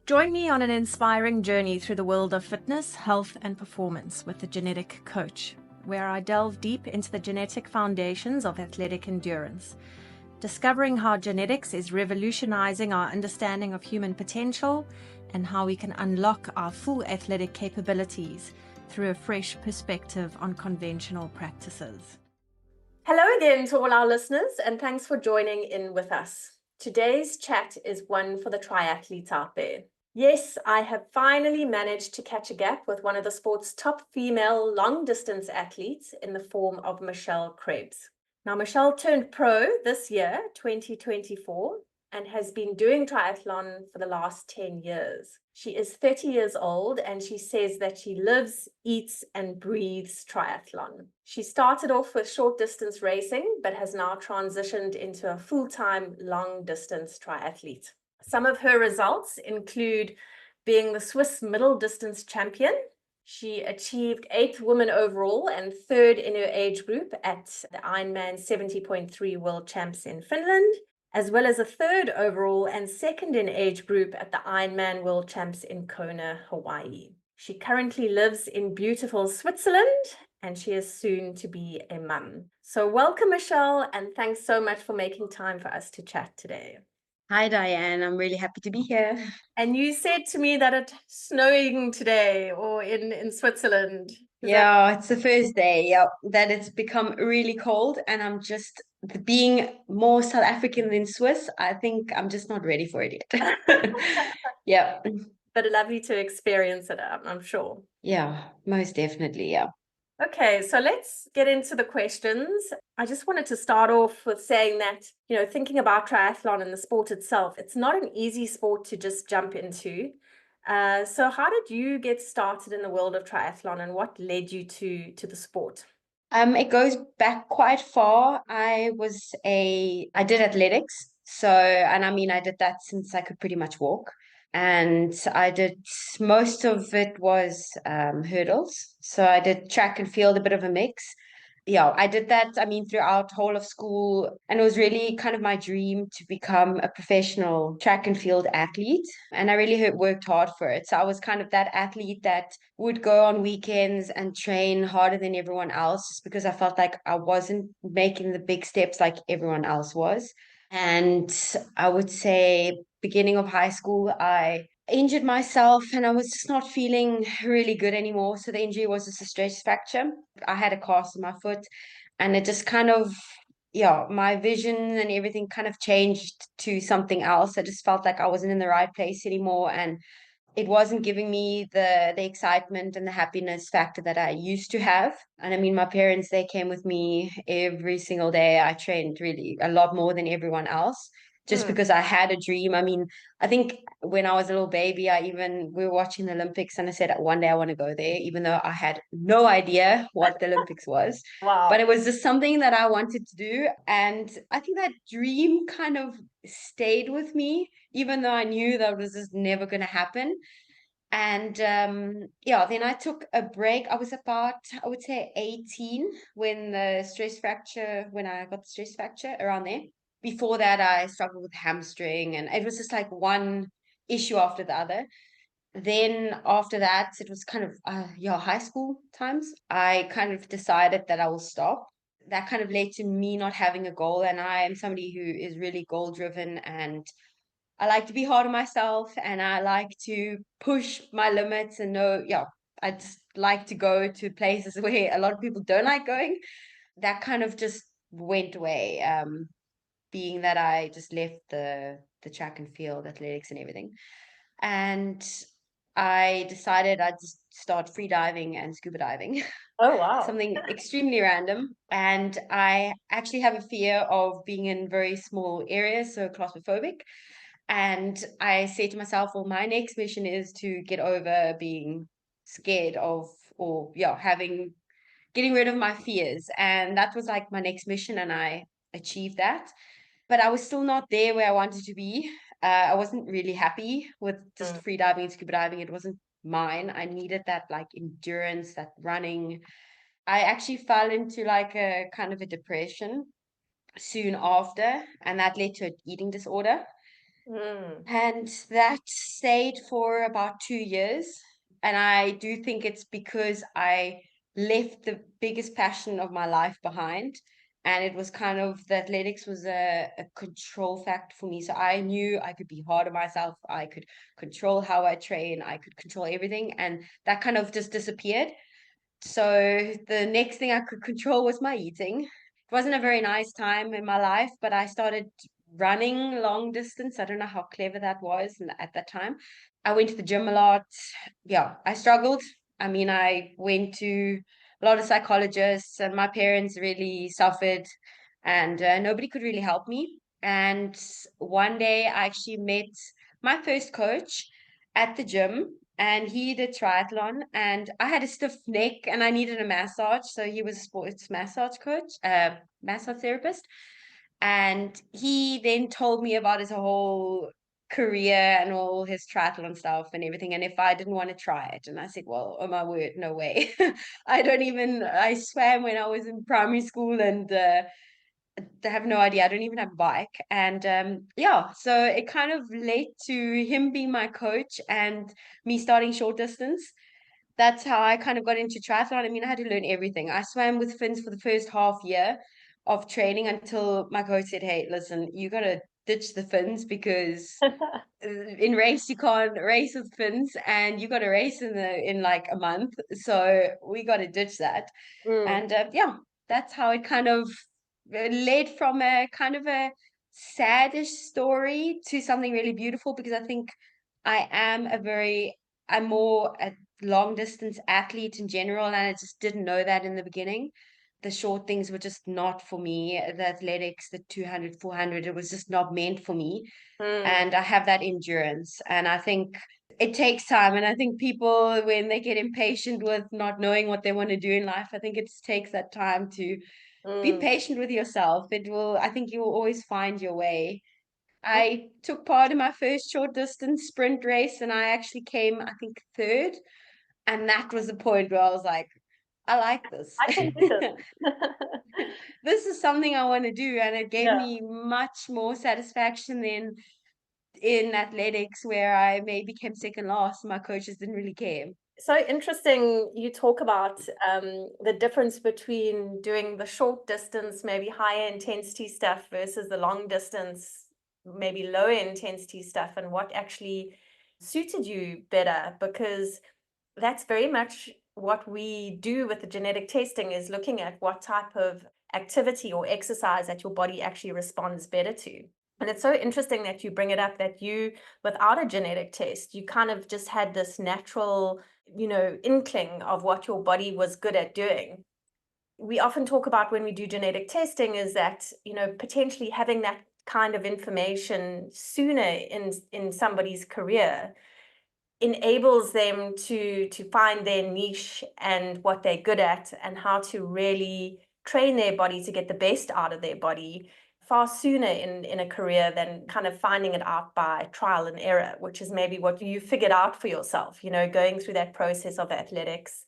Join me on an inspiring journey through the world of fitness, health, and performance with the Genetic Coach, where I delve deep into the genetic foundations of athletic endurance, discovering how genetics is revolutionizing our understanding of human potential and how we can unlock our full athletic capabilities through a fresh perspective on conventional practices. Hello again to all our listeners, and thanks for joining in with us. Today's chat is one for the triathletes out there. Yes, I have finally managed to catch a gap with one of the sport's top female long-distance athletes in the form of Michelle Krebs. Now, Michelle turned pro this year, 2024, and has been doing triathlon for the last 10 years. She is 30 years old, and she says that she lives, eats, and breathes triathlon. She started off with short distance racing, but has now transitioned into a full-time long distance triathlete. Some of her results include being the Swiss middle distance champion. She achieved 8th woman overall and 3rd in her age group at the Ironman 70.3 World Champs in Finland, as well as a 3rd overall and 2nd in age group at the Ironman World Champs in Kona, Hawaii. She currently lives in beautiful Switzerland, and she is soon to be a mum. So welcome, Michelle, and thanks so much for making time for us to chat today. Hi, Diane. I'm really happy to be here. And you said to me that it's snowing today or in Switzerland. It's the first day, that it's become really cold, and I'm just being more South African than Swiss. I think I'm just not ready for it yet. Yeah. But lovely to experience it, I'm sure. Yeah, most definitely. Yeah. Okay, so let's get into the questions. I just wanted to start off with saying that, thinking about triathlon and the sport itself, it's not an easy sport to just jump into. So how did you get started in the world of triathlon, and what led you to the sport? It goes back quite far. I did athletics. So, and I mean, I did that since I could pretty much walk. And I did most of it was hurdles. So I did track and field, a bit of a mix. Yeah, I did that, I mean, throughout whole of school. And it was really kind of my dream to become a professional track and field athlete. And I really worked hard for it. So I was kind of that athlete that would go on weekends and train harder than everyone else, just because I felt like I wasn't making the big steps like everyone else was. And I would say beginning of high school, I injured myself and I was just not feeling really good anymore. So the injury was just a stress fracture. I had a cast on my foot, and it just kind of, my vision and everything kind of changed to something else. I just felt like I wasn't in the right place anymore, and it wasn't giving me the excitement and the happiness factor that I used to have. And I mean, my parents, they came with me every single day. I trained really a lot more than everyone else, just because I had a dream. I mean, I think when I was a little baby, we were watching the Olympics, and I said one day I want to go there, even though I had no idea what the Olympics was. Wow. But it was just something that I wanted to do. And I think that dream kind of stayed with me, even though I knew that was just never going to happen. And then I took a break. I was about, I would say, 18 when I got the stress fracture, around there. Before that, I struggled with hamstring, and it was just like one issue after the other. Then after that, it was kind of, high school times. I kind of decided that I will stop. That kind of led to me not having a goal. And I am somebody who is really goal driven, and I like to be hard on myself, and I like to push my limits and I just like to go to places where a lot of people don't like going. That kind of just went away, being that I just left the track and field athletics and everything. And I decided I'd just start free diving and scuba diving. Oh, wow. Something extremely random. And I actually have a fear of being in very small areas, so claustrophobic. And I say to myself, well, my next mission is to get over being scared of, getting rid of my fears. And that was like my next mission, and I achieved that. But I was still not there where I wanted to be. I wasn't really happy with just free diving and scuba diving. It wasn't mine. I needed that like endurance, that running. I actually fell into like a kind of a depression soon after, and that led to an eating disorder. Mm. And that stayed for about 2 years. And I do think it's because I left the biggest passion of my life behind. And it was kind of the athletics was a control factor for me. So I knew I could be hard on myself. I could control how I train. I could control everything. And that kind of just disappeared. So the next thing I could control was my eating. It wasn't a very nice time in my life, but I started running long distance. I don't know how clever that was at that time. I went to the gym a lot. Yeah, I struggled. I mean, I went to a lot of psychologists, and my parents really suffered, and nobody could really help me. And one day I actually met my first coach at the gym, and he did triathlon, and I had a stiff neck and I needed a massage. So he was a sports massage coach, massage therapist. And he then told me about his whole career and all his triathlon stuff and everything. And if I didn't want to try it, and I said, well, oh my word, no way. I swam when I was in primary school, and I have no idea. I don't even have a bike. And yeah, so it kind of led to him being my coach and me starting short distance. That's how I kind of got into triathlon. I mean, I had to learn everything. I swam with fins for the first half year of training until my coach said, hey, listen, you got to ditch the fins because in race you can't race with fins, and you got to race in like a month. So we got to ditch that. Mm. And yeah, that's how it kind of led from a kind of a sadish story to something really beautiful, because I think I'm more a long distance athlete in general, and I just didn't know that in the beginning. The short things were just not for me. The athletics, the 200, 400, it was just not meant for me. Mm. And I have that endurance. And I think it takes time. And I think people, when they get impatient with not knowing what they want to do in life, I think it takes that time to be Mm. patient with yourself. I think you will always find your way. I took part in my first short distance sprint race, and I actually came, I think, third. And that was the point where I was like, I like this. I can do this. This is something I want to do. And it gave Yeah. me much more satisfaction than in athletics, where I maybe came second last. My coaches didn't really care. So interesting you talk about the difference between doing the short distance, maybe higher intensity stuff versus the long distance, maybe lower intensity stuff, and what actually suited you better, because that's very much what we do with the genetic testing, is looking at what type of activity or exercise that your body actually responds better to. And it's so interesting that you bring it up that you, without a genetic test, you kind of just had this natural, inkling of what your body was good at doing. We often talk about when we do genetic testing is that, potentially having that kind of information sooner in somebody's career enables them to find their niche and what they're good at and how to really train their body to get the best out of their body far sooner in a career than kind of finding it out by trial and error, which is maybe what you figured out for yourself, going through that process of athletics,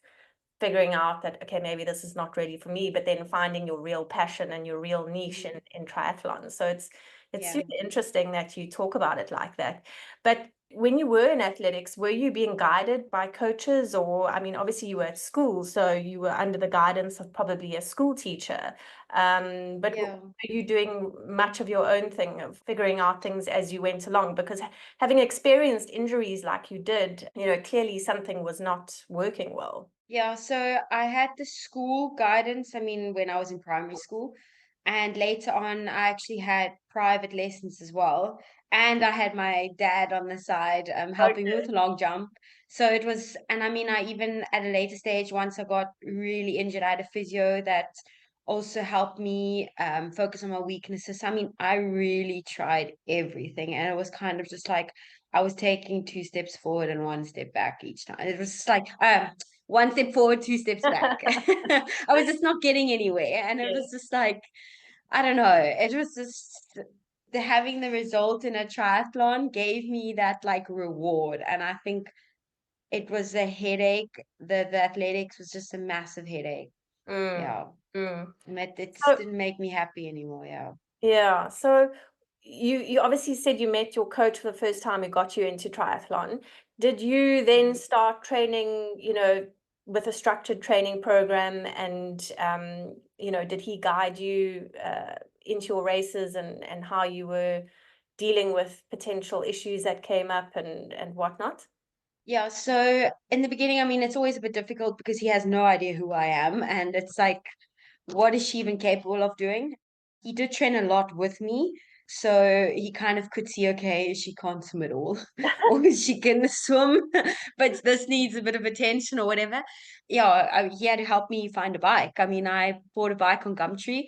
figuring out that, okay, maybe this is not really for me, but then finding your real passion and your real niche Mhm. in triathlon. So it's Yeah. super interesting that you talk about it like that. But when you were in athletics, were you being guided by coaches? Or, I mean, obviously you were at school, so you were under the guidance of probably a school teacher. But were Yeah. you doing much of your own thing of figuring out things as you went along? Because having experienced injuries like you did, clearly something was not working well. Yeah, so I had the school guidance, I mean, when I was in primary school. And later on, I actually had private lessons as well. And I had my dad on the side, helping me with Okay. the long jump. So it was, and I mean, I even at a later stage, once I got really injured, I had a physio that also helped me focus on my weaknesses. I mean, I really tried everything. And it was kind of just like I was taking 2 steps forward and 1 step back each time. It was just like, 1 step forward, 2 steps back. I was just not getting anywhere. And it was Yes. just like, I don't know. It was just having the result in a triathlon gave me that like reward. And I think it was a headache. The athletics was just a massive headache. Mm, Yeah. mm. It just So, didn't make me happy anymore. Yeah. yeah. So you obviously said you met your coach for the first time who got you into triathlon. Did you then start training, with a structured training program, and did he guide you into your races, and how you were dealing with potential issues that came up and whatnot? Yeah, so in the beginning, I mean, it's always a bit difficult because he has no idea who I am. And it's like, what is she even capable of doing? He did train a lot with me. So he kind of could see, okay, she can't swim at all, or she can swim, but this needs a bit of attention or whatever. Yeah, he had to help me find a bike. I mean, I bought a bike on Gumtree.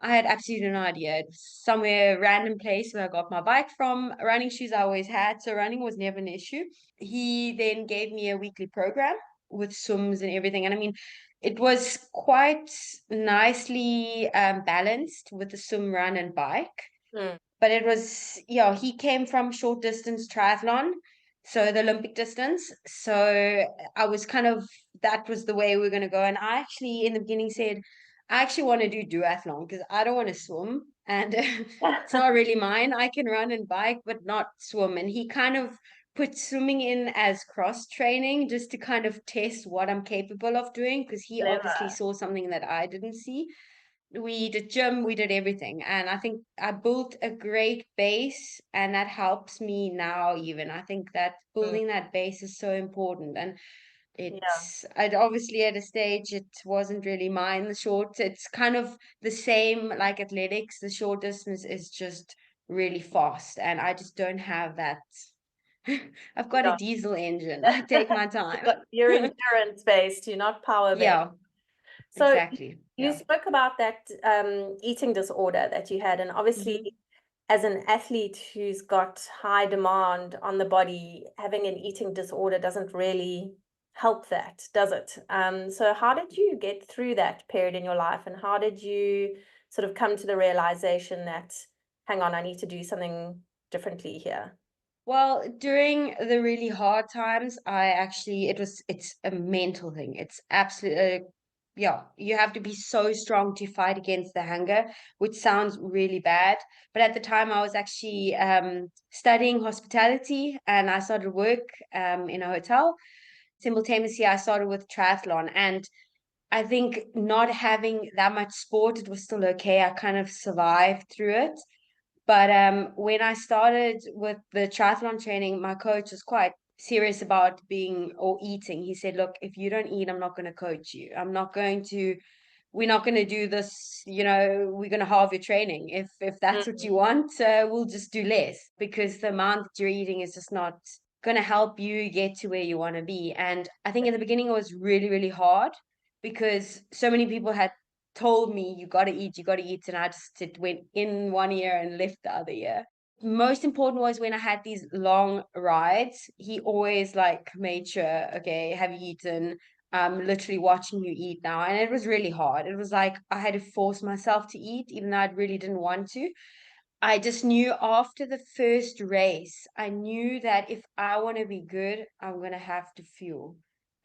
I had absolutely no idea. It's somewhere random place where I got my bike from. Running shoes I always had, so running was never an issue. He then gave me a weekly program with swims and everything. And I mean, it was quite nicely balanced with the swim, run, and bike. Mm. But it was, yeah, he came from short distance triathlon, so the Olympic distance. So I was kind of, that was the way we are going to go. And I actually, in the beginning, said, I actually want to do duathlon because I don't want to swim. And it's not really mine. I can run and bike, but not swim. And he kind of put swimming in as cross training just to kind of test what I'm capable of doing because he obviously Clever. saw something that I didn't see. We did gym, we did everything. And I think I built a great base and that helps me now even. I think that Mm. building that base is so important. And Yeah. I'd obviously at a stage it wasn't really mine, the short. It's kind of the same like athletics. The short distance is just really fast. And I just don't have that. I've got a Yeah. diesel engine. I take my time. But you're endurance based, you're not power based. Yeah, So exactly. you Yeah. spoke about that eating disorder that you had, and obviously, Hmm. as an athlete who's got high demand on the body, having an eating disorder doesn't really help that, does it? So how did you get through that period in your life, and how did you sort of come to the realization that, hang on, I need to do something differently here? Well, during the really hard times, I actually, it's a mental thing. It's absolutely, yeah, you have to be so strong to fight against the hunger, which sounds really bad. But at the time, I was actually studying hospitality and I started work in a hotel. Simultaneously, I started with triathlon. And I think not having that much sport, it was still okay. I kind of survived through it. But when I started with the triathlon training, my coach was quite serious about being or eating. He said, "Look, if you don't eat, I'm not going to coach you. We're not going to do this. We're going to halve your training. If that's what you Mm, want, we'll just do less because the amount that you're eating is just not going to help you get to where you want to be." And I think in the beginning it was really, really hard because so many people had told me you got to eat, and I just it went in one ear and left the other ear. Most important was when I had these long rides, he always like made sure, okay, have you eaten? I'm literally watching you eat now. And it was really hard. It was like I had to force myself to eat, even though I really didn't want to. I just knew after the first race, I knew that if I want to be good, I'm going to have to fuel.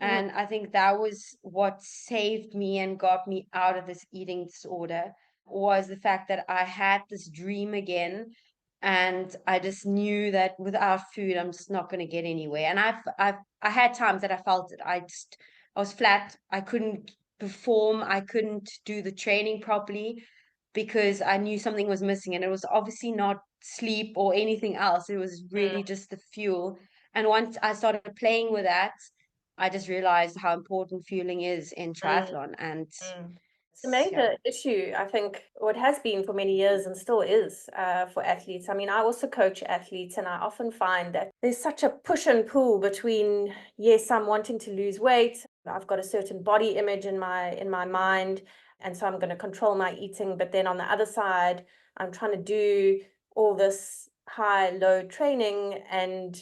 mm, And I think that was what saved me and got me out of this eating disorder was the fact that I had this dream again. And I just knew that without food, I'm just not going to get anywhere. And I had times that I felt it. I was flat. I couldn't perform. I couldn't do the training properly because I knew something was missing, and it was obviously not sleep or anything else. It was really mm, just the fuel. And once I started playing with that, I just realized how important fueling is in mm, triathlon. And mm. It's a yeah, major issue, I think, or it has been for many years and still is for athletes. I mean, I also coach athletes, and I often find that there's such a push and pull between, yes, I'm wanting to lose weight. I've got a certain body image in my mind, and so I'm going to control my eating. But then on the other side, I'm trying to do all this high load training, and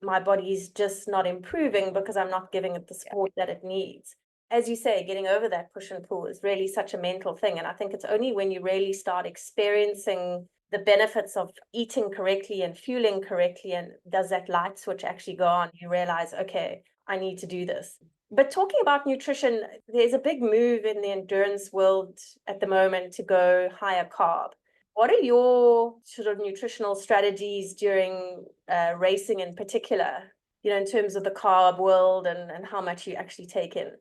my body's just not improving because I'm not giving it the yeah, support that it needs. As you say, getting over that push and pull is really such a mental thing. And I think it's only when you really start experiencing the benefits of eating correctly and fueling correctly, and does that light switch actually go on, you realize, okay, I need to do this. But talking about nutrition, there's a big move in the endurance world at the moment to go higher carb. What are your sort of nutritional strategies during racing in particular, in terms of the carb world and how much you actually take in?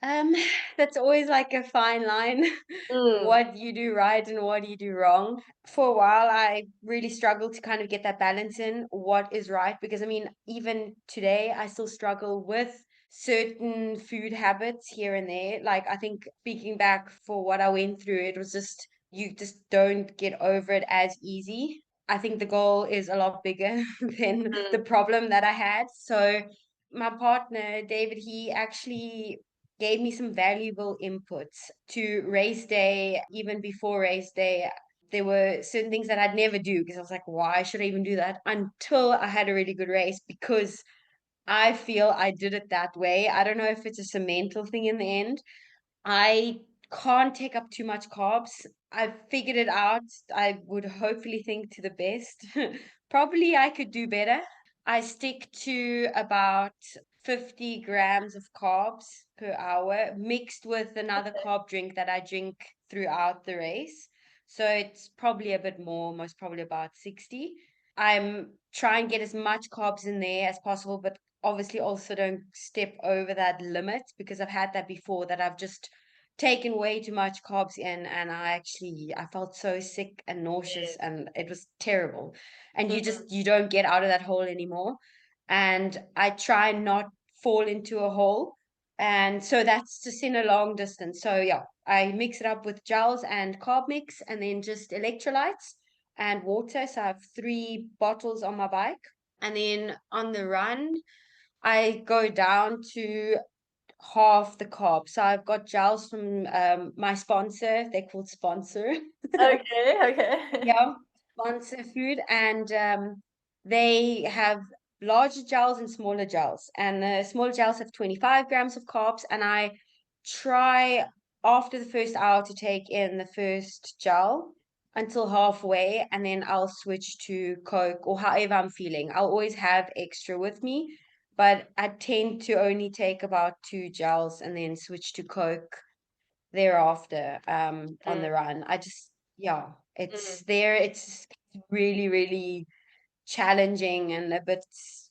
Um, that's always like a fine line, Mm, what you do right and what you do wrong. For a while, I really struggled to kind of get that balance in what is right, because I mean, even today, I still struggle with certain food habits here and there. Like, I think speaking back for what I went through, it was just, you just don't get over it as easy. I think the goal is a lot bigger than the mm, problem that I had. So, my partner, David, he actually gave me some valuable inputs to race day. Even before race day, there were certain things that I'd never do, because I was like, why should I even do that? Until I had a really good race, because I feel I did it that way. I don't know if it's just a mental thing in the end. I can't take up too much carbs. I've figured it out. I would hopefully think to the best. Probably I could do better. I stick to about 50 grams of carbs per hour, mixed with another carb drink that I drink throughout the race. So it's probably a bit more, most probably about 60. I'm trying to get as much carbs in there as possible, but obviously also don't step over that limit, because I've had that before, that I've just taken way too much carbs in, and I felt so sick and nauseous, yes. and it was terrible. And Mhm. you don't get out of that hole anymore. And I try not fall into a hole. And so that's just in a long distance. So yeah, I mix it up with gels and carb mix, and then just electrolytes and water. So I have 3 bottles on my bike. And then on the run, I go down to half the carb. So I've got gels from my sponsor. They're called Sponsor. Okay, okay. Yeah, sponsor food. And they have larger gels and smaller gels. And the smaller gels have 25 grams of carbs. And I try after the first hour to take in the first gel until halfway, and then I'll switch to Coke or however I'm feeling. I'll always have extra with me, but I tend to only take about 2 gels and then switch to Coke thereafter on Mm, the run. Yeah, mm. it's really, really challenging and a bit,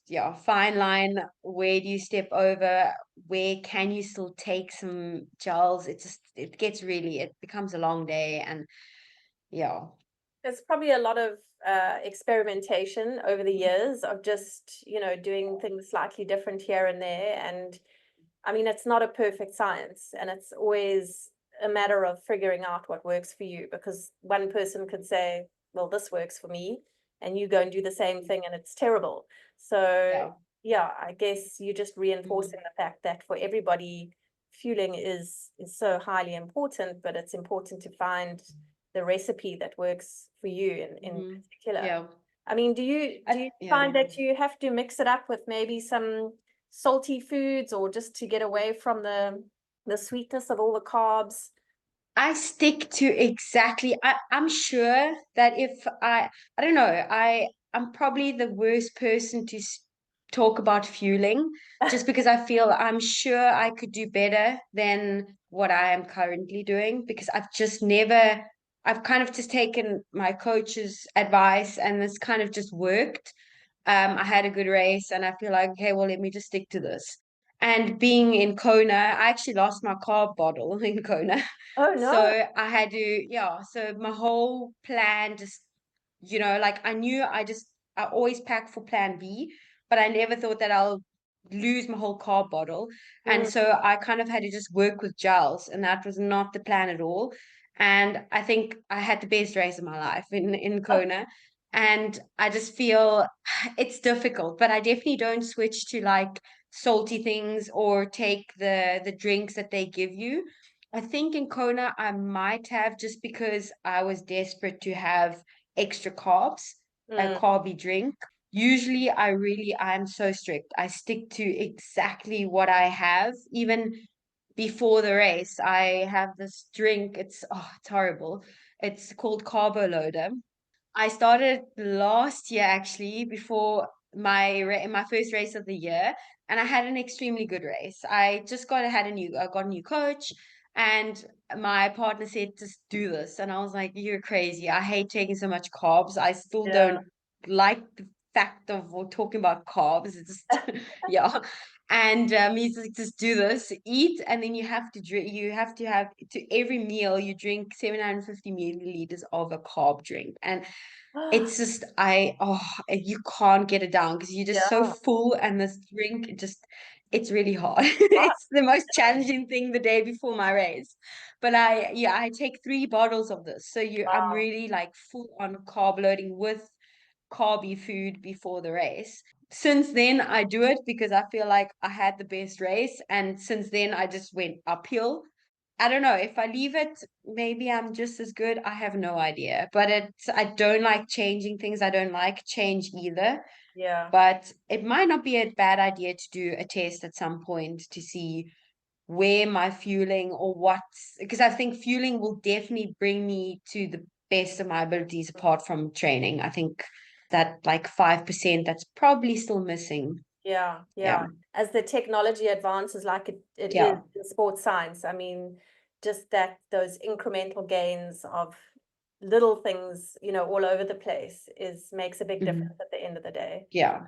yeah, fine line. Where do you step over? Where can you still take some gels? It becomes a long day, and yeah. There's probably a lot of experimentation over the years of just, doing things slightly different here and there. And I mean, it's not a perfect science, and it's always a matter of figuring out what works for you, because one person could say, well, this works for me, and you go and do the same thing and it's terrible. So, Yeah. yeah, I guess you're just reinforcing Mhm. the fact that for everybody, fueling is so highly important, but it's important to find the recipe that works for you in Mhm. particular. Yeah. I mean, do you Yeah. find that you have to mix it up with maybe some salty foods, or just to get away from the sweetness of all the carbs? I stick to exactly. I'm sure that if I don't know, I'm probably the worst person to talk about fueling, just because I feel I'm sure I could do better than what I am currently doing, because I've kind of just taken my coach's advice, and it's kind of just worked. I had a good race, and I feel like, okay, well, let me just stick to this. And being in Kona, I actually lost my carb bottle in Kona. Oh So no. I had to, yeah. So my whole plan just, like I always pack for plan B, but I never thought that I'll lose my whole carb bottle. And Mm. so I kind of had to just work with gels, and that was not the plan at all. And I think I had the best race of my life in Oh, Kona. And I just feel it's difficult, but I definitely don't switch to like salty things or take the drinks that they give you. I think in Kona I might have, just because I was desperate to have extra carbs, a mm, carby drink. Usually I'm so strict. I stick to exactly what I have. Even before the race, I have this drink. It's horrible. It's called Carbo Loader. I started last year, actually, before my first race of the year, and I had an extremely good race. I got a new coach, and my partner said, just do this. And I was like, you're crazy. I hate taking so much carbs. I still Yeah. don't like the fact of talking about carbs. It's just, yeah. And he's like, just do this, eat, and then you have to drink. You have to have to every meal you drink 750 milliliters of a carb drink, and it's just you can't get it down because you're just so Yeah. full, and this drink it's really hard. It's the most challenging thing the day before my race. But I take 3 bottles of this. So I'm Wow. really like full on carb loading with carby food before the race. Since then, I do it because I feel like I had the best race. And since then, I just went uphill. I don't know. If I leave it, maybe I'm just as good. I have no idea. But I don't like changing things. I don't like change either. Yeah. But it might not be a bad idea to do a test at some point to see where my fueling or what, because I think fueling will definitely bring me to the best of my abilities apart from training. I think that like 5% that's probably still missing. Yeah, Yeah. yeah. As the technology advances, like it is Yeah. in sports science, I mean, just that those incremental gains of little things, all over the place makes a big Mhm. difference at the end of the day. Yeah.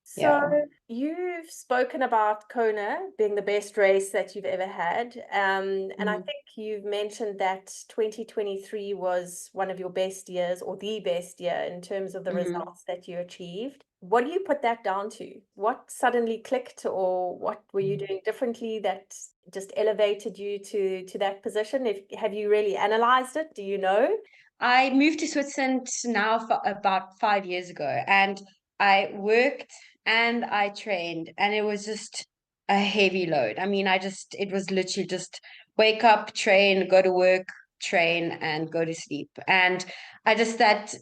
So Yeah. you've spoken about Kona being the best race that you've ever had. And I Mhm. think you've mentioned that 2023 was one of your best years or the best year in terms of the Mhm. results that you achieved. What do you put that down to? What suddenly clicked, or what were you doing differently that just elevated you to that position? Have you really analyzed it? Do you know? I moved to Switzerland now for about 5 years ago, and I worked and I trained, and it was just a heavy load. I mean, it was literally just wake up, train, go to work, train, and go to sleep. And that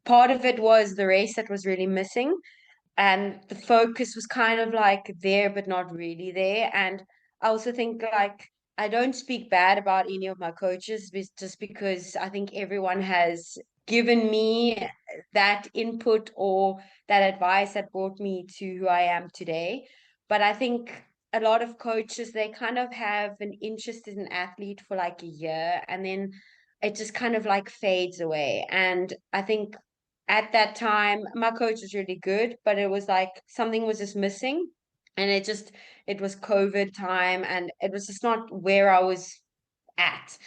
part of it was the race that was really missing, and the focus was kind of like there but not really there. And I also think like I don't speak bad about any of my coaches just because I think everyone has given me that input or that advice that brought me to who I am today. But I think a lot of coaches, they kind of have an interest in an athlete for like a year, and then it just kind of like fades away. And I think at that time my coach was really good, but it was like something was just missing. And it was COVID time, and it was just not where I was at.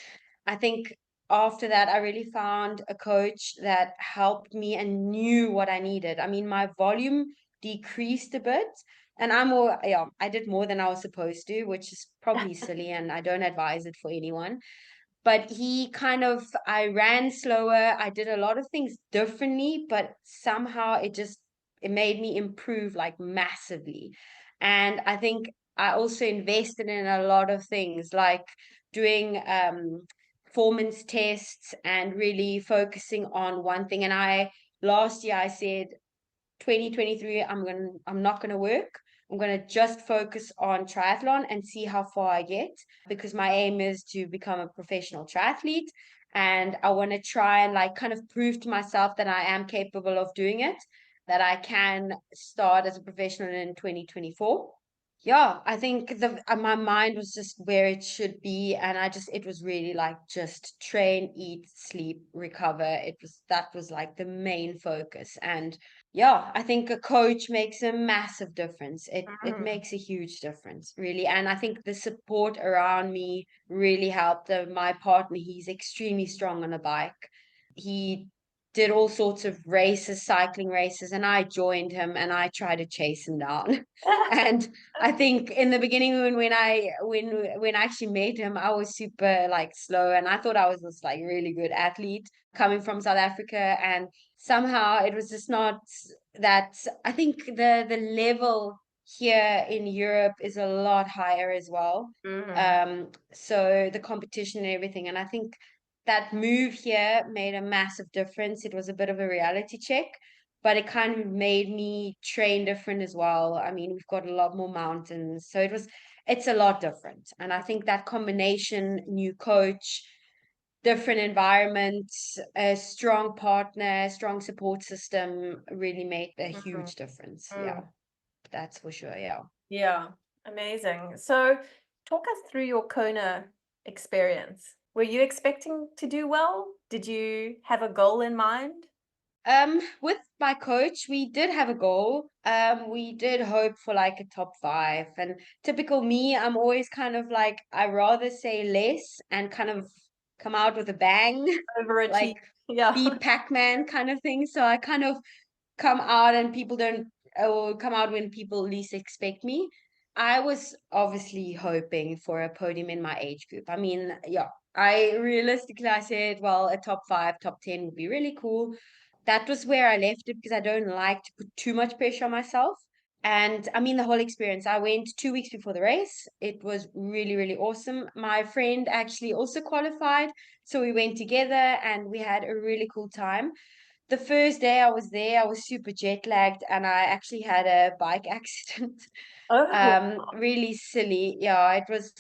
I think after that I really found a coach that helped me and knew what I needed. I mean, my volume decreased a bit, and I did more than I was supposed to, which is probably silly, and I don't advise it for anyone. But I ran slower. I did a lot of things differently, but somehow it made me improve like massively. And I think I also invested in a lot of things like doing performance tests and really focusing on one thing. And last year I said 2023, I'm not gonna work. I'm gonna just focus on triathlon and see how far I get, because my aim is to become a professional triathlete, and I want to try and like kind of prove to myself that I am capable of doing it, that I can start as a professional in 2024. Yeah, I think my mind was just where it should be, and it was really like just train, eat, sleep, recover. That was like the main focus. And yeah, I think a coach makes a massive difference. It Mhm. makes a huge difference, really. And I think the support around me really helped. My partner, he's extremely strong on a bike. He did all sorts of races, cycling races, and I joined him and I tried to chase him down. And I think in the beginning when I actually met him, I was super like slow, and I thought I was this like really good athlete coming from South Africa, and somehow it was just not that. I think the level here in Europe is a lot higher as well. Mhm. So the competition and everything, and I think that move here made a massive difference. It was a bit of a reality check, but it kind of made me train different as well. I mean, we've got a lot more mountains, so it's a lot different. And I think that combination, new coach, different environment, a strong partner, strong support system, really made a Mhm. huge difference. Yeah, Mm. that's for sure. Yeah. Yeah, amazing. So talk us through your Kona experience. Were you expecting to do well? Did you have a goal in mind? With my coach, we did have a goal. We did hope for like a top 5. And typical me, I'm always kind of like, I rather say less and kind of come out with a bang, Overachieve. like Yeah. be Pac-Man kind of thing. So I kind of come out and people don't, or come out when people least expect me. I was obviously hoping for a podium in my age group. I mean, yeah, I said, well, a top 5, top 10 would be really cool. That was where I left it because I don't like to put too much pressure on myself. And I mean, the whole experience, I went 2 weeks before the race. It was really, really awesome. My friend actually also qualified. So we went together and we had a really cool time. The first day I was there, I was super jet lagged and I actually had a bike accident. Oh, Really silly. Yeah, it was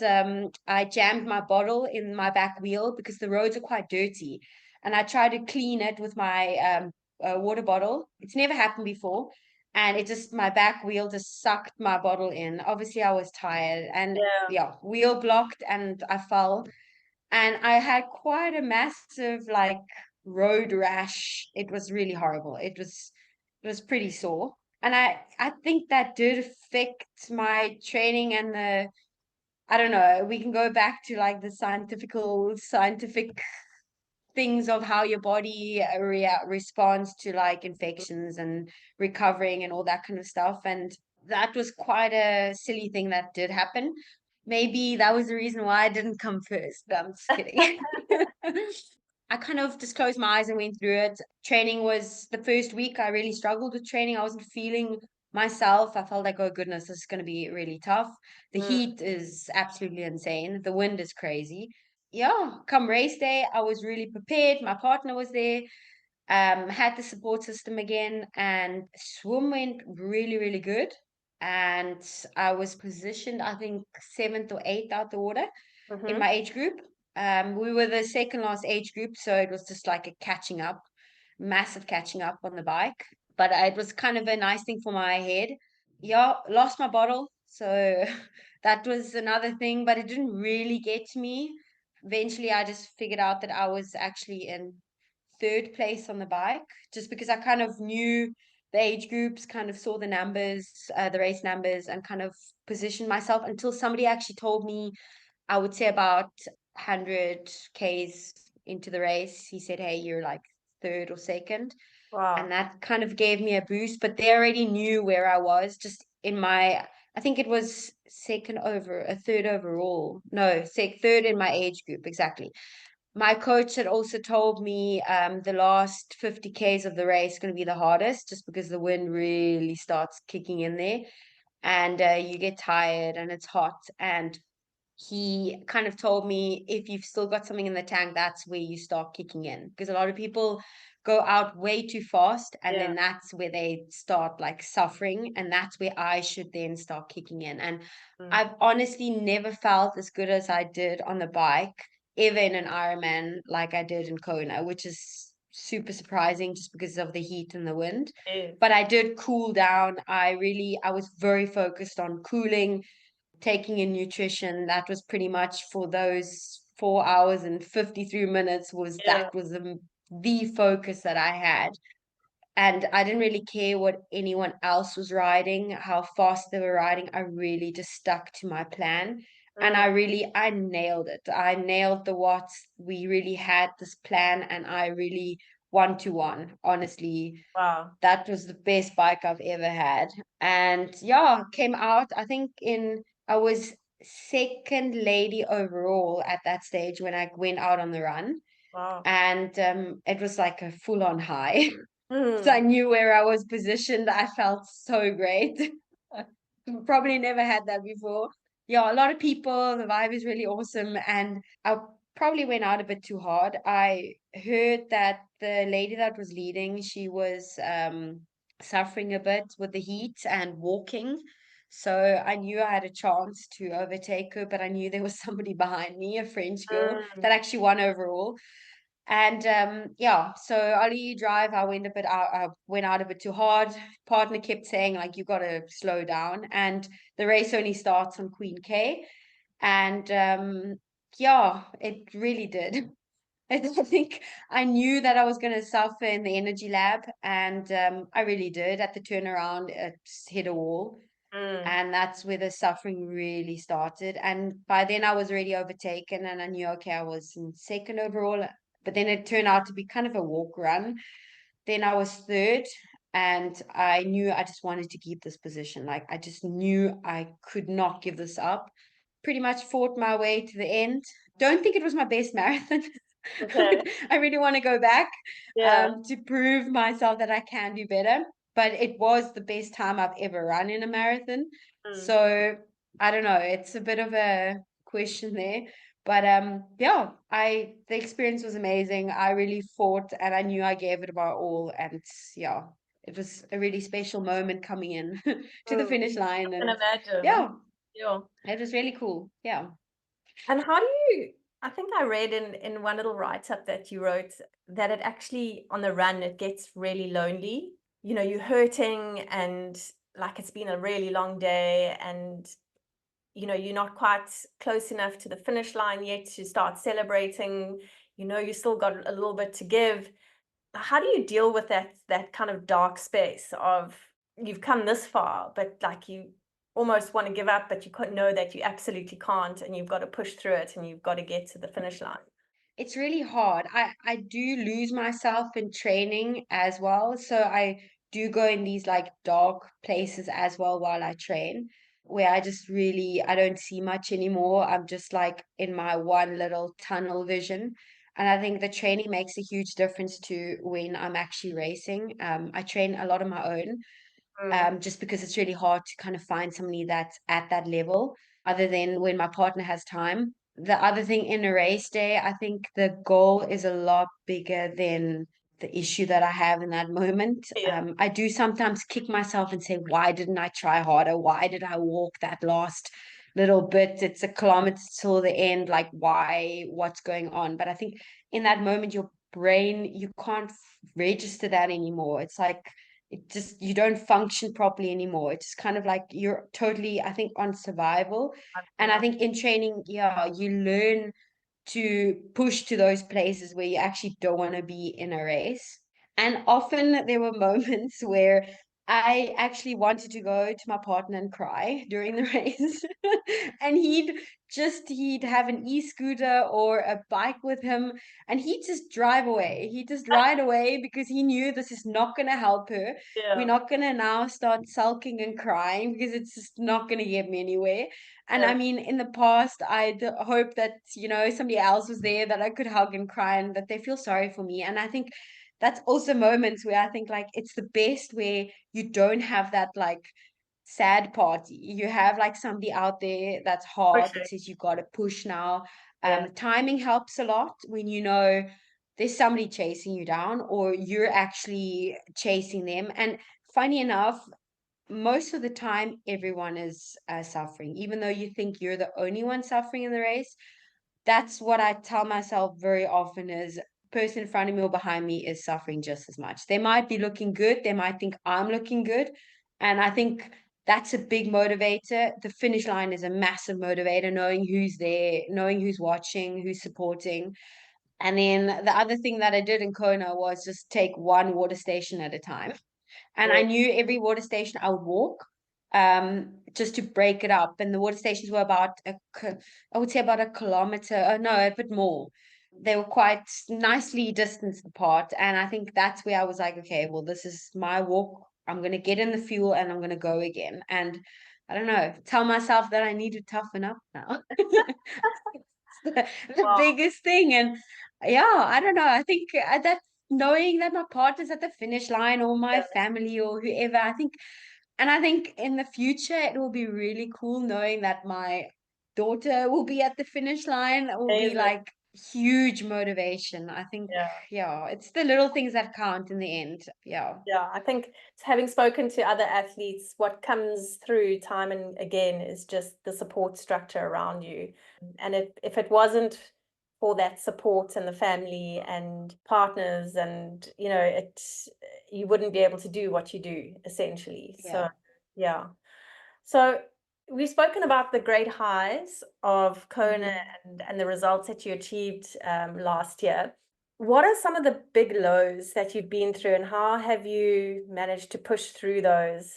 I jammed my bottle in my back wheel because the roads are quite dirty. And I tried to clean it with my water bottle. It's never happened before. And it just my back wheel just sucked my bottle in. Obviously I was tired and yeah. yeah, wheel blocked and I fell and I had quite a massive like road rash. It was really horrible. It was pretty sore. And I think that did affect my training and the I don't know, we can go back to like the scientific things of how your body responds to like infections and recovering and all that kind of stuff. And that was quite a silly thing that did happen. Maybe that was the reason why I didn't come first. But I'm just kidding. I kind of just closed my eyes and went through it. Training was the first week. I really struggled with training. I wasn't feeling myself. I felt like, oh goodness, this is going to be really tough. The Mm. heat is absolutely insane. The wind is crazy. Yeah, come race day, I was really prepared. My partner was there, had the support system again, and swim went really, really good. And I was positioned, I think, 7th or 8th out the water in Mm-hmm. my age group. We were the second last age group, so it was just like a catching up, massive catching up on the bike. But it was kind of a nice thing for my head. Yeah, lost my bottle, so that was another thing, but it didn't really get to me. Eventually, I just figured out that I was actually in third place on the bike, just because I kind of knew the age groups, kind of saw the numbers, the race numbers, and kind of positioned myself until somebody actually told me I would say about 100 Ks into the race, he said, hey, you're like third or second. And Wow. that kind of gave me a boost, but they already knew where I was just in my, I think it was a third overall. No, third in my age group, exactly. My coach had also told me the last 50 Ks of the race is going to be the hardest just because the wind really starts kicking in there and you get tired and it's hot. And he kind of told me if you've still got something in the tank, that's where you start kicking in. Because a lot of people go out way too fast and Yeah. then that's where they start like suffering. And that's where I should then start kicking in. And Mm. I've honestly never felt as good as I did on the bike, ever in an Ironman like I did in Kona, which is super surprising just because of the heat and the wind. Yes. But I did cool down. I was very focused on cooling, taking in nutrition. That was pretty much for those 4 hours and 53 minutes was Yeah. the focus that I had. And I didn't really care what anyone else was riding, how fast they were riding. I really just stuck to my plan. And Mm. I nailed it. I nailed the watts. We really had this plan and I really 1-to-1. Honestly, Wow. that was the best bike I've ever had. And yeah, came out, I was second lady overall at that stage when I went out on the run. Wow. And it was like a full on high. So I Mm. knew where I was positioned. I felt so great. Probably never had that before. Yeah, a lot of people, the vibe is really awesome. And I probably went out a bit too hard. I heard that the lady that was leading, she was suffering a bit with the heat and walking. So I knew I had a chance to overtake her, but I knew there was somebody behind me, a French girl Mm. that actually won overall. And yeah, so I'll let you drive. I went out a bit too hard. Partner kept saying, like, you gotta slow down. And the race only starts on Queen K. And yeah, it really did. I think I knew that I was going to suffer in the energy lab, and I really did. At the turnaround, it hit a wall, Mm. and that's where the suffering really started. And by then, I was already overtaken, and I knew, okay, I was in second overall, but then it turned out to be kind of a walk run. Then I was third, and I knew I just wanted to keep this position. Like, I just knew I could not give this up. Pretty much fought my way to the end. Don't think it was my best marathon. Okay. I really want to go back Yeah. to prove myself that I can do better. But it was the best time I've ever run in a marathon. Mm. So I don't know. It's a bit of a question there. But yeah, the experience was amazing. I really fought and I knew I gave it my all. And yeah, it was a really special moment coming in to the Mm. finish line. I can And imagine. yeah, Yeah. it was really cool. Yeah. And how do you, I think I read in one little write-up that you wrote that it actually on the run it gets really lonely. You know, you're hurting and like it's been a really long day and you know, you're not quite close enough to the finish line yet to start celebrating. You know, you still got a little bit to give. How do you deal with that kind of dark space of you've come this far, but like you almost want to give up, but you could know that you absolutely can't, and you've got to push through it, and you've got to get to the finish line. It's really hard. I do lose myself in training as well. So I do go in these like dark places as well while I train, where I just really I don't see much anymore. I'm just like in my one little tunnel vision. And I think the training makes a huge difference to when I'm actually racing. I train a lot on my own, Mm. just because it's really hard to kind of find somebody that's at that level other than when my partner has time. The other thing in a race day, I think the goal is a lot bigger than the issue that I have in that moment. Yeah, I do sometimes kick myself and say, why didn't I try harder? Why did I walk that last little bit? It's a kilometer till the end. Like, why? What's going on? But I think in that moment, your brain, you can't register that anymore. It's like, it just you don't function properly anymore. It's kind of like you're totally, I think, on survival. And I yeah. think in training, yeah, you learn to push to those places where you actually don't want to be in a race. And often there were moments where I actually wanted to go to my partner and cry during the race. And he'd have an e-scooter or a bike with him, and he'd just drive away. He'd just ride away because he knew this is not going to help her. We're Yeah, not going to now start sulking and crying because it's just not going to get me anywhere. And yeah. I mean, in the past, I'd hope that, somebody else was there that I could hug and cry and that they feel sorry for me. And I think that's also moments where I think like it's the best where you don't have that like sad party. You have like somebody out there that's hard that Pushing. says you got to push now. Yeah. Timing helps a lot when you know there's somebody chasing you down or you're actually chasing them. And funny enough, most of the time everyone is suffering, even though you think you're the only one suffering in the race. That's what I tell myself very often is person in front of me or behind me is suffering just as much. They might be looking good, they might think I'm looking good, and I think that's a big motivator. The finish line is a massive motivator, knowing who's there, knowing who's watching, who's supporting. And then the other thing that I did in Kona was just take one water station at a time, and I Yeah. knew every water station I would walk, just to break it up. And the water stations were I would say about a kilometer, no, a bit more. They were quite nicely distanced apart. And I think that's where I was like, okay, well, this is my walk. I'm going to get in the fuel and I'm going to go again. And I don't know, tell myself that I need to toughen up now. The Wow. biggest thing. And yeah, I don't know. I think that knowing that my partner's at the finish line or my Yeah. family or whoever, I think in the future it will be really cool knowing that my daughter will be at the finish line. It will be Amazing. like huge motivation. I think, Yeah. yeah, it's the little things that count in the end. Yeah. Yeah, I think having spoken to other athletes, what comes through time and again is just the support structure around you. And if it wasn't for that support and the family and partners and you know, you wouldn't be able to do what you do essentially. Yeah. So yeah. So we've spoken about the great highs of Kona Mhm. and the results that you achieved last year. What are some of the big lows that you've been through, and how have you managed to push through those?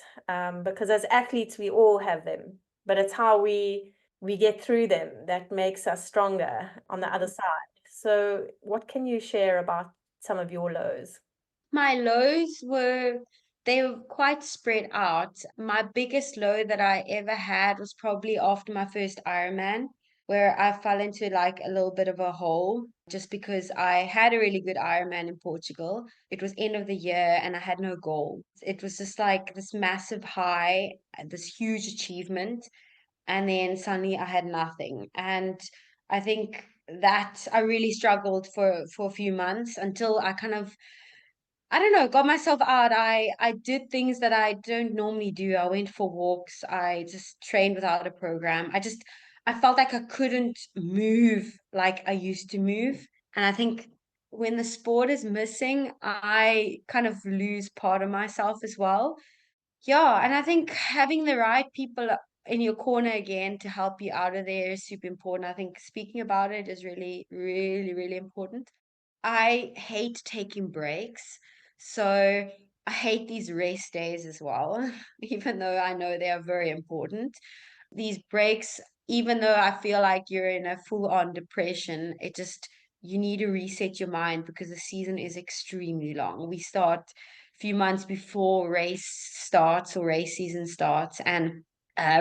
Because as athletes, we all have them, but it's how we get through them that makes us stronger on the other side. So, what can you share about some of your lows? My lows they were quite spread out. My biggest low that I ever had was probably after my first Ironman, where I fell into like a little bit of a hole just because I had a really good Ironman in Portugal. It was end of the year and I had no goal. It was just like this massive high, this huge achievement, and then suddenly I had nothing. And I think that I really struggled for a few months until I kind of, I don't know, got myself out. I did things that I don't normally do. I went for walks. I just trained without a program. I felt like I couldn't move like I used to move. And I think when the sport is missing, I kind of lose part of myself as well. Yeah, and I think having the right people in your corner again to help you out of there is super important. I think speaking about it is really, really, really important. I hate taking breaks. So I hate these rest days as well, even though I know they are very important. These breaks, even though I feel like you're in a full-on depression, you need to reset your mind because the season is extremely long. We start a few months before race starts or race season starts, and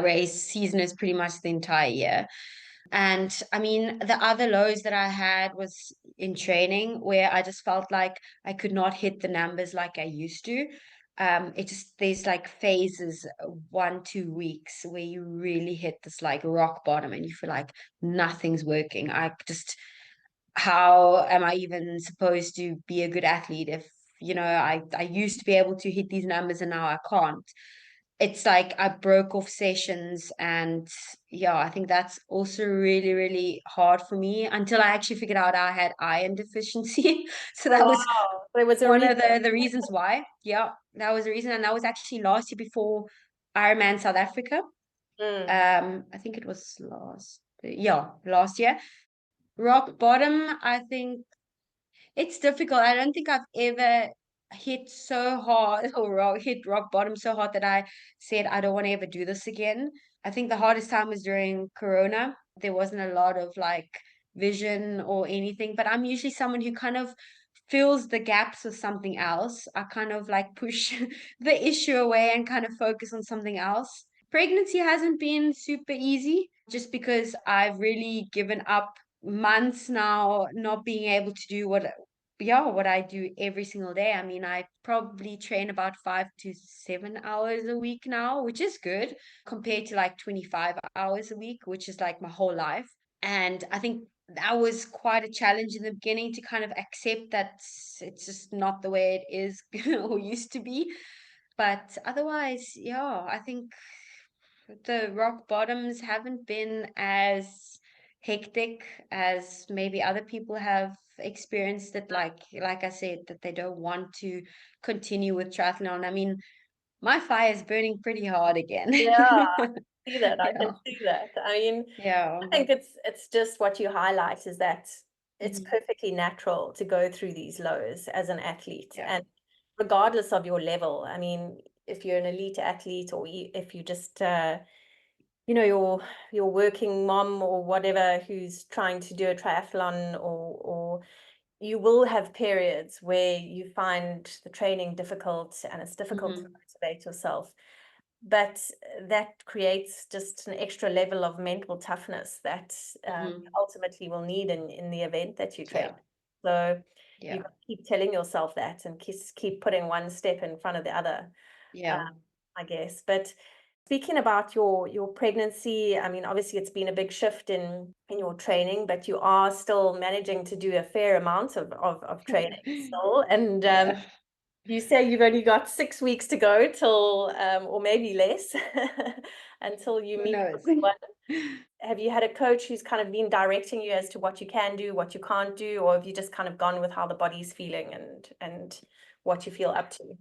race season is pretty much the entire year. And I mean, the other lows that I had was in training where I just felt like I could not hit the numbers like I used to. There's like phases, 1, 2 weeks where you really hit this like rock bottom and you feel like nothing's working. How am I even supposed to be a good athlete if, I used to be able to hit these numbers and now I can't. It's like I broke off sessions, and yeah, I think that's also really, really hard for me until I actually figured out I had iron deficiency. So that was Wow, there was a one of reason. the reasons why. Yeah, that was the reason. And that was actually last year before Ironman South Africa. Mm. I think it was last year. Rock bottom, I think it's difficult. I don't think I've ever hit so hard or hit rock bottom so hard that I said I don't want to ever do this again. I think the hardest time was during Corona. There wasn't a lot of like vision or anything, but I'm usually someone who kind of fills the gaps with something else. I kind of like push the issue away and kind of focus on something else. Pregnancy hasn't been super easy just because I've really given up months now not being able to do what I do every single day. I mean, I probably train about 5 to 7 hours a week now, which is good compared to like 25 hours a week, which is like my whole life. And I think that was quite a challenge in the beginning to kind of accept that it's just not the way it is or used to be. But otherwise, yeah, I think the rock bottoms haven't been as hectic as maybe other people have experienced it, like I said, that they don't want to continue with triathlon. I mean, my fire is burning pretty hard again. Yeah, see that. I Yeah. can see that. I mean, Yeah. I think it's just what you highlight is that it's Mhm. perfectly natural to go through these lows as an athlete, Yeah. and regardless of your level. I mean, if you're an elite athlete or if you just your working mom or whatever who's trying to do a triathlon, or you will have periods where you find the training difficult and it's difficult to Mhm. motivate yourself. But that creates just an extra level of mental toughness that you Mhm. ultimately will need in the event that you Yeah. train. So you Yeah. keep telling yourself that and keep putting one step in front of the other, Yeah. I guess. But speaking about your pregnancy, I mean, obviously it's been a big shift in your training, but you are still managing to do a fair amount of training still. And Yeah. you say you've only got 6 weeks to go till, or maybe less, until you Who meet knows? one. Have you had a coach who's kind of been directing you as to what you can do, what you can't do, or have you just kind of gone with how the body's feeling and what you feel up to?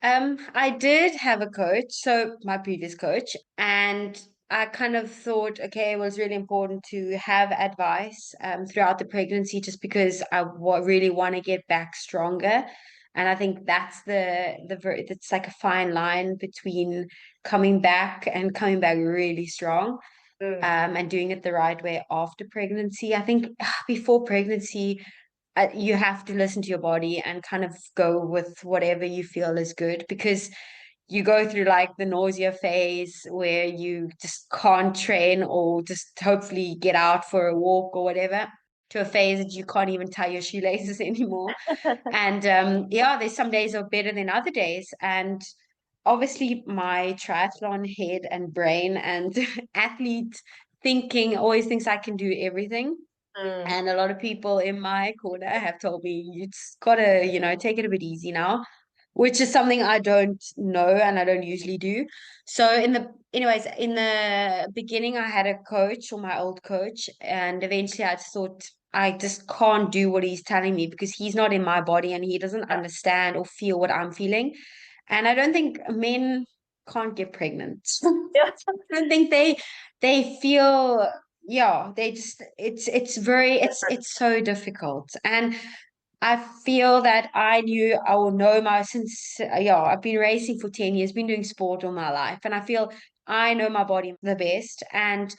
I did have a coach, so my previous coach, and I kind of thought, okay, it was really important to have advice throughout the pregnancy, just because I really want to get back stronger. And I think that's it's like a fine line between coming back and coming back really strong, Mm. and doing it the right way after pregnancy. I think before pregnancy, you have to listen to your body and kind of go with whatever you feel is good, because you go through like the nausea phase where you just can't train or just hopefully get out for a walk or whatever, to a phase that you can't even tie your shoelaces anymore. And yeah, there's some days are better than other days. And obviously my triathlon head and brain and athlete thinking always thinks I can do everything. Mm. And a lot of people in my corner have told me, you just gotta, take it a bit easy now, which is something I don't know and I don't usually do. So in the beginning, I had a coach, or my old coach, and eventually I just thought I just can't do what he's telling me, because he's not in my body and he doesn't understand or feel what I'm feeling. And I don't think men can't get pregnant. Yeah. I don't think they feel, yeah, they just it's very it's so difficult. And I feel that I knew I will know my since yeah, I've been racing for 10 years, been doing sport all my life, and I feel I know my body the best. And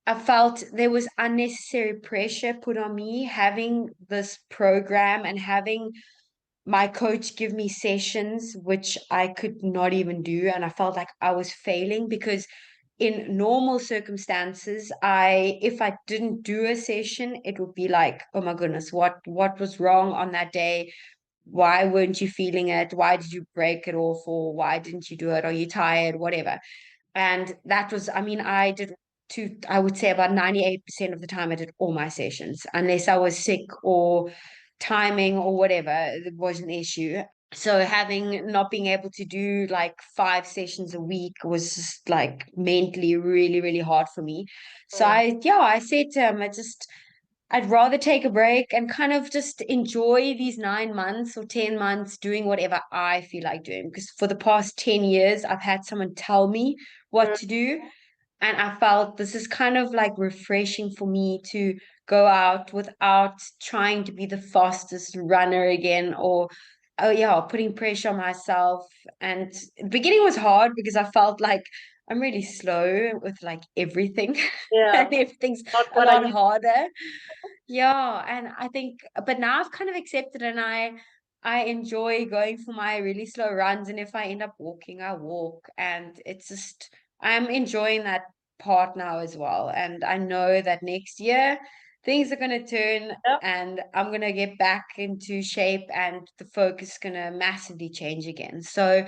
I felt there was unnecessary pressure put on me having this program and having my coach give me sessions which I could not even do. And I felt like I was failing, because in normal circumstances, if I didn't do a session, it would be like, oh my goodness, what was wrong on that day? Why weren't you feeling it? Why did you break it off? Or why didn't you do it? Are you tired? Whatever. And that was, I mean, I would say about 98% of the time I did all my sessions, unless I was sick or timing or whatever, it was an issue. So having not being able to do like 5 sessions a week was just like mentally really, really hard for me. So Mm. I said to him, I'd rather take a break and kind of just enjoy these 9 months or 10 months doing whatever I feel like doing. Because for the past 10 years, I've had someone tell me what Mm. to do. And I felt this is kind of like refreshing for me to go out without trying to be the fastest runner again, or, oh yeah, putting pressure on myself. And the beginning was hard because I felt like I'm really slow with like everything, and Yeah. everything's Not a what I lot used. harder. Yeah, and I think, but now I've kind of accepted, and I enjoy going for my really slow runs, and if I end up walking, I walk, and it's just I'm enjoying that part now as well. And I know that next year things are going to turn Yeah. and I'm going to get back into shape and the focus is going to massively change again. So,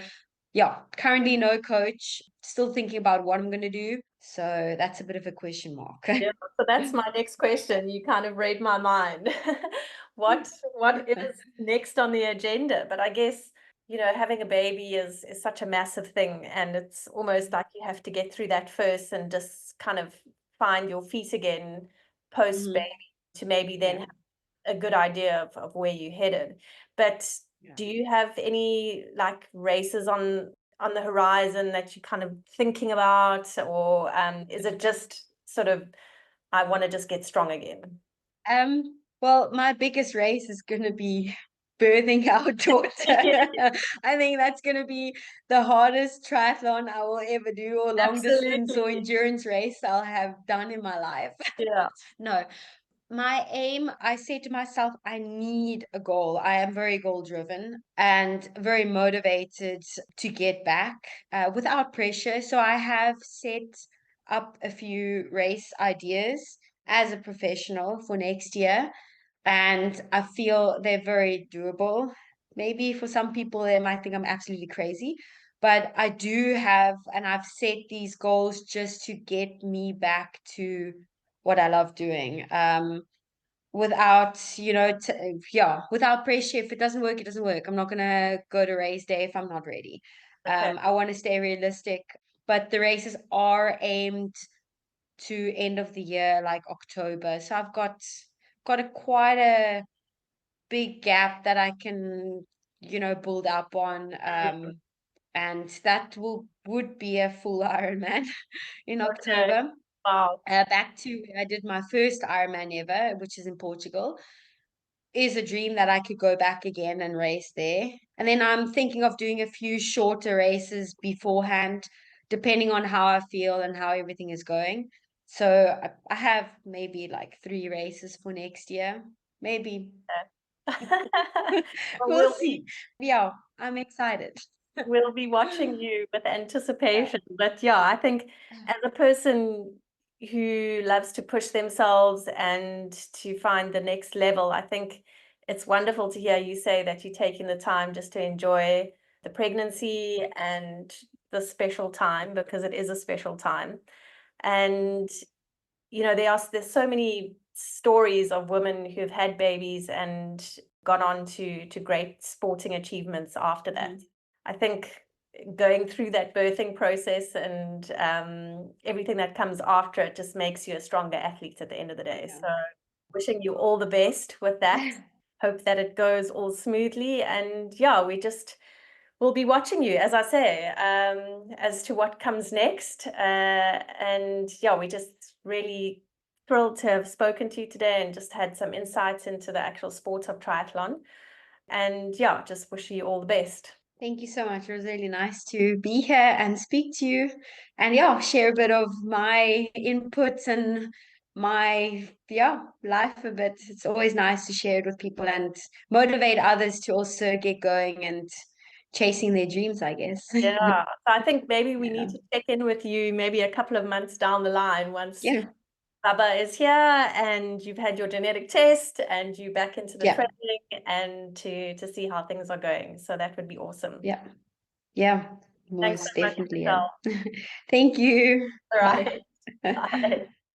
yeah, currently no coach, still thinking about what I'm going to do. So, that's a bit of a question mark. Yeah, so that's my next question. You kind of read my mind. What is next on the agenda? But I guess, having a baby is such a massive thing, and it's almost like you have to get through that first and just kind of find your feet again post Mhm. baby, to maybe then Yeah. have a good idea of where you're headed. But Yeah. do you have any like races on the horizon that you're kind of thinking about, or is it just sort of I want to just get strong again? Well, my biggest race is gonna be birthing our daughter. I think that's gonna be the hardest triathlon I will ever do, or long distance or Absolutely. endurance race I'll have done in my life. Yeah. No, my aim, I said to myself, I need a goal. I am very goal driven and very motivated to get back without pressure. So I have set up a few race ideas as a professional for next year, and I feel they're very doable. Maybe for some people, they might think I'm absolutely crazy, but I do have, and I've set these goals just to get me back to what I love doing. Without, without pressure. If it doesn't work, it doesn't work. I'm not gonna go to race day if I'm not ready. Okay. I want to stay realistic, but the races are aimed to end of the year, like October. So I've got a quite a big gap that I can, build up on. and that would be a full Ironman in October. Wow. Back to where I did my first Ironman ever, which is in Portugal, is a dream that I could go back again and race there. And then I'm thinking of doing a few shorter races beforehand, depending on how I feel and how everything is going. So I have maybe like 3 races for next year, maybe. Well, We'll see. Yeah, I'm excited. we'll be watching you with anticipation. But yeah, I think as a person who loves to push themselves and to find the next level, I think it's wonderful to hear you say that you're taking the time just to enjoy the pregnancy and the special time, because it is a special time. And there's so many stories of women who've had babies and gone on to great sporting achievements after that. I think going through that birthing process and everything that comes after it just makes you a stronger athlete at the end of the day. Yeah. So wishing you all the best with that. Hope that it goes all smoothly. And yeah, we'll be watching you, as I say, as to what comes next. And yeah, we just really thrilled to have spoken to you today and just had some insights into the actual sport of triathlon. And yeah, just wish you all the best. Thank you so much. It was really nice to be here and speak to you and yeah, share a bit of my inputs and my life a bit. It's always nice to share it with people and motivate others to also get going and chasing their dreams, I guess. Yeah, so I think maybe we Yeah. need to check in with you maybe a couple of months down the line once Yeah. Baba is here and you've had your genetic test and you back into the Yeah. training and to see how things are going. So that would be awesome. Yeah. Yeah. Thanks so Most much, definitely. Michelle. Yeah. Thank you. All Bye. right. Bye.